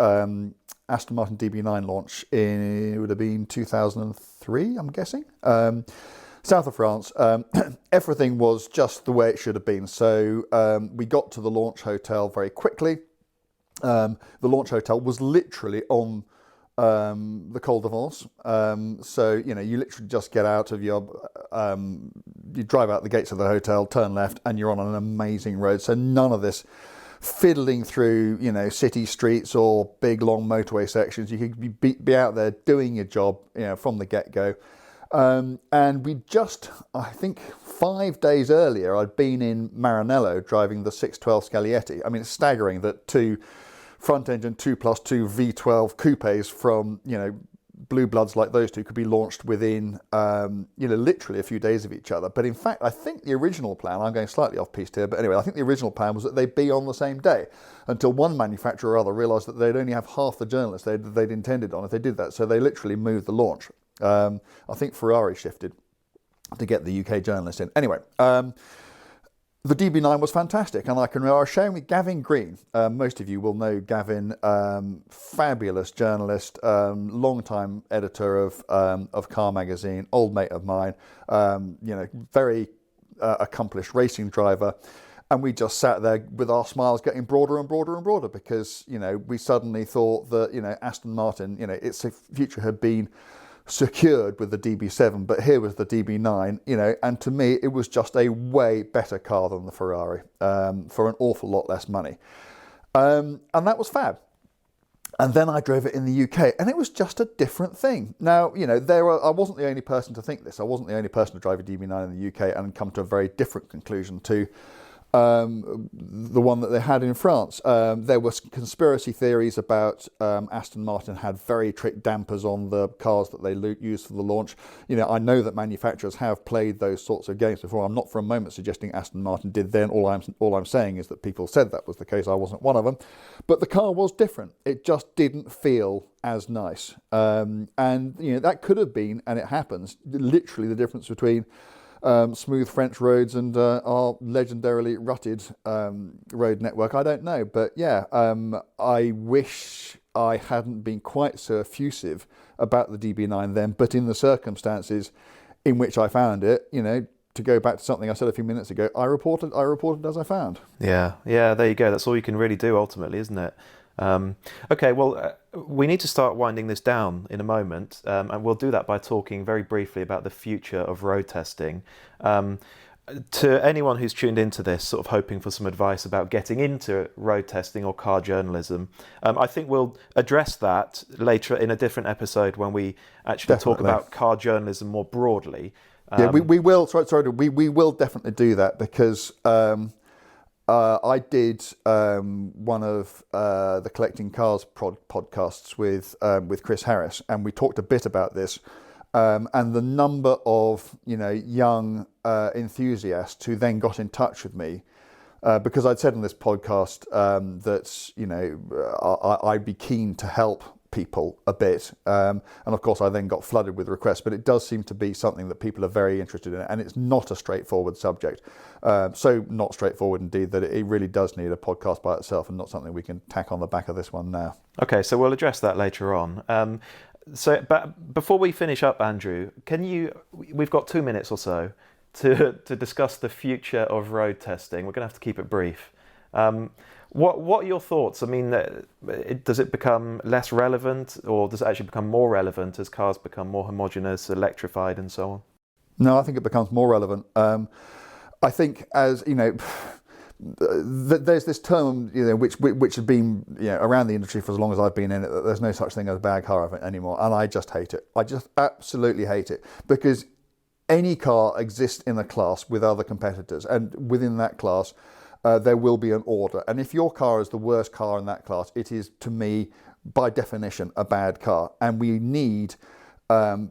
Aston Martin DB9 launch it would have been 2003, I'm guessing, south of France. Everything was just the way it should have been. So we got to the launch hotel very quickly. The launch hotel was literally on the Col de Vence. So, you literally just get out of your, you drive out the gates of the hotel, turn left, and you're on an amazing road. So none of this fiddling through, city streets or big long motorway sections. You could be out there doing your job, from the get-go. And we just, I think 5 days earlier, I'd been in Maranello driving the 612 Scaglietti. I mean, it's staggering that 2 front-engine 2+2 V12 coupes from, blue bloods like those two could be launched within, literally a few days of each other. But in fact, I think the original plan, I'm going slightly off-piste here, but anyway, I think the original plan was that they'd be on the same day, until one manufacturer or other realised that they'd only have half the journalists they'd intended on if they did that. So they literally moved the launch. I think Ferrari shifted to get the UK journalists in. Anyway, the DB9 was fantastic, and I was sharing with Gavin Green. Most of you will know Gavin, fabulous journalist, long-time editor of Car Magazine, old mate of mine, very accomplished racing driver. And we just sat there with our smiles getting broader and broader and broader because, we suddenly thought that, Aston Martin, its future had been secured with the DB7, but here was the DB9, and to me it was just a way better car than the Ferrari for an awful lot less money, and that was fab. And then I drove it in the UK, and it was just a different thing. Now, I wasn't the only person to think this. I wasn't the only person to drive a DB9 in the UK and come to a very different conclusion to the one that they had in France. There were conspiracy theories about Aston Martin had very trick dampers on the cars that they used for the launch. I know that manufacturers have played those sorts of games before. I'm not for a moment suggesting Aston Martin did then. All I'm saying is that people said that was the case. I wasn't one of them. But the car was different. It just didn't feel as nice. And that could have been, and it happens, literally the difference between smooth French roads and our legendarily rutted road network. I don't know, but yeah, I wish I hadn't been quite so effusive about the DB9 then, but in the circumstances in which I found it, to go back to something I said a few minutes ago, I reported as I found. Yeah, there you go. That's all you can really do ultimately, isn't it? Okay, well, we need to start winding this down in a moment, and we'll do that by talking very briefly about the future of road testing. To anyone who's tuned into this, sort of hoping for some advice about getting into road testing or car journalism, I think we'll address that later in a different episode when we actually talk about car journalism more broadly. We will. We will definitely do that because I did one of the Collecting Cars podcasts with Chris Harris, and we talked a bit about this. And the number of young enthusiasts who then got in touch with me because I'd said on this podcast that I'd be keen to help people a bit, and of course I then got flooded with requests. But it does seem to be something that people are very interested in, and it's not a straightforward subject. So not straightforward indeed that it really does need a podcast by itself, and not something we can tack on the back of this one now. Okay, so we'll address that later on. But before we finish up, Andrew, we've got 2 minutes or so to discuss the future of road testing. We're going to have to keep it brief. What are your thoughts? I mean, does it become less relevant, or does it actually become more relevant as cars become more homogeneous, electrified and so on? No, I think it becomes more relevant. I think, as there's this term, which has been around the industry for as long as I've been in it, that there's no such thing as a bad car anymore, and I just hate it. I just absolutely hate it, because any car exists in a class with other competitors, and within that class there will be an order. And if your car is the worst car in that class, it is, to me, by definition, a bad car, and we need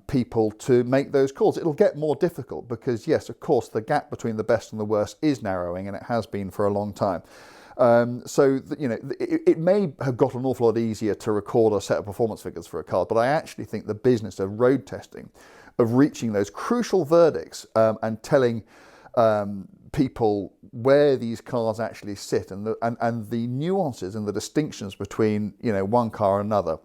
people to make those calls. It'll get more difficult because, yes, of course, the gap between the best and the worst is narrowing, and it has been for a long time. It may have got an awful lot easier to record a set of performance figures for a car, but I actually think the business of road testing, of reaching those crucial verdicts and telling people where these cars actually sit and the nuances and the distinctions between one car and another,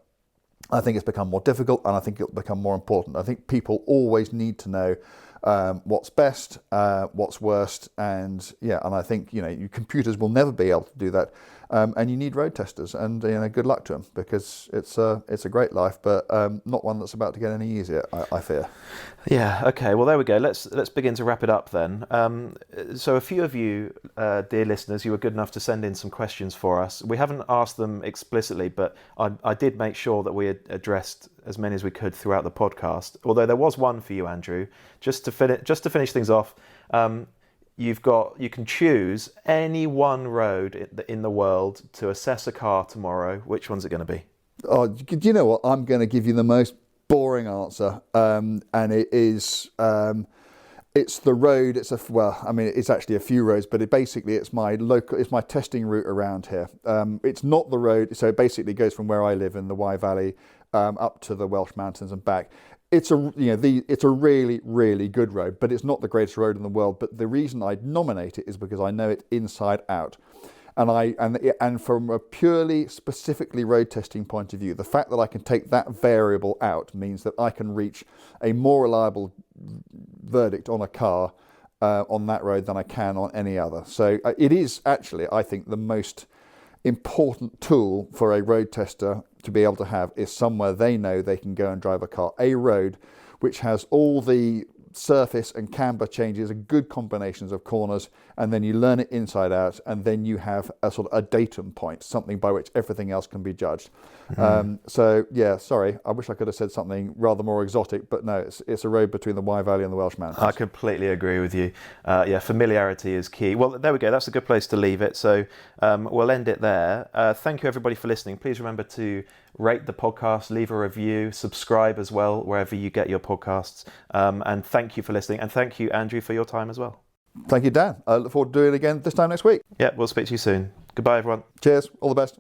I think it's become more difficult, and I think it'll become more important. I think people always need to know what's best, what's worst, and I think your computers will never be able to do that, and you need road testers, and good luck to them, because it's a great life, but not one that's about to get any easier, I fear. Yeah. Okay. Well, there we go. Let's begin to wrap it up then. So a few of you, dear listeners, you were good enough to send in some questions for us. We haven't asked them explicitly, but I did make sure that we had addressed as many as we could throughout the podcast. Although there was one for you, Andrew, just to finish things off. You can choose any one road in the world to assess a car tomorrow. Which one's it going to be? Oh, do you know what? I'm going to give you the most boring answer, and it is it's the road. It's actually a few roads, but it's my testing route around here. It's not the road, so it basically goes from where I live in the Wye Valley up to the Welsh Mountains and back. It's a really, really good road, but it's not the greatest road in the world. But the reason I nominate it is because I know it inside out. And from a purely specifically road testing point of view, the fact that I can take that variable out means that I can reach a more reliable verdict on a car on that road than I can on any other. So it is actually, I think, the most important tool for a road tester to be able to have is somewhere they know they can go and drive a car. A road which has all the surface and camber changes and good combinations of corners, and then you learn it inside out, and then you have a sort of a datum point, something by which everything else can be judged. Sorry, I wish I could have said something rather more exotic, but no, it's a road between the Wye Valley and the Welsh Mountains. I completely agree with you. Familiarity is key. Well, there we go. That's a good place to leave it. So we'll end it there. Thank you everybody for listening. Please remember to rate the podcast, leave a review, subscribe as well wherever you get your podcasts. And thank you for listening. And thank you, Andrew, for your time as well. Thank you, Dan. I look forward to doing it again this time next week. Yeah, we'll speak to you soon. Goodbye, everyone. Cheers. All the best.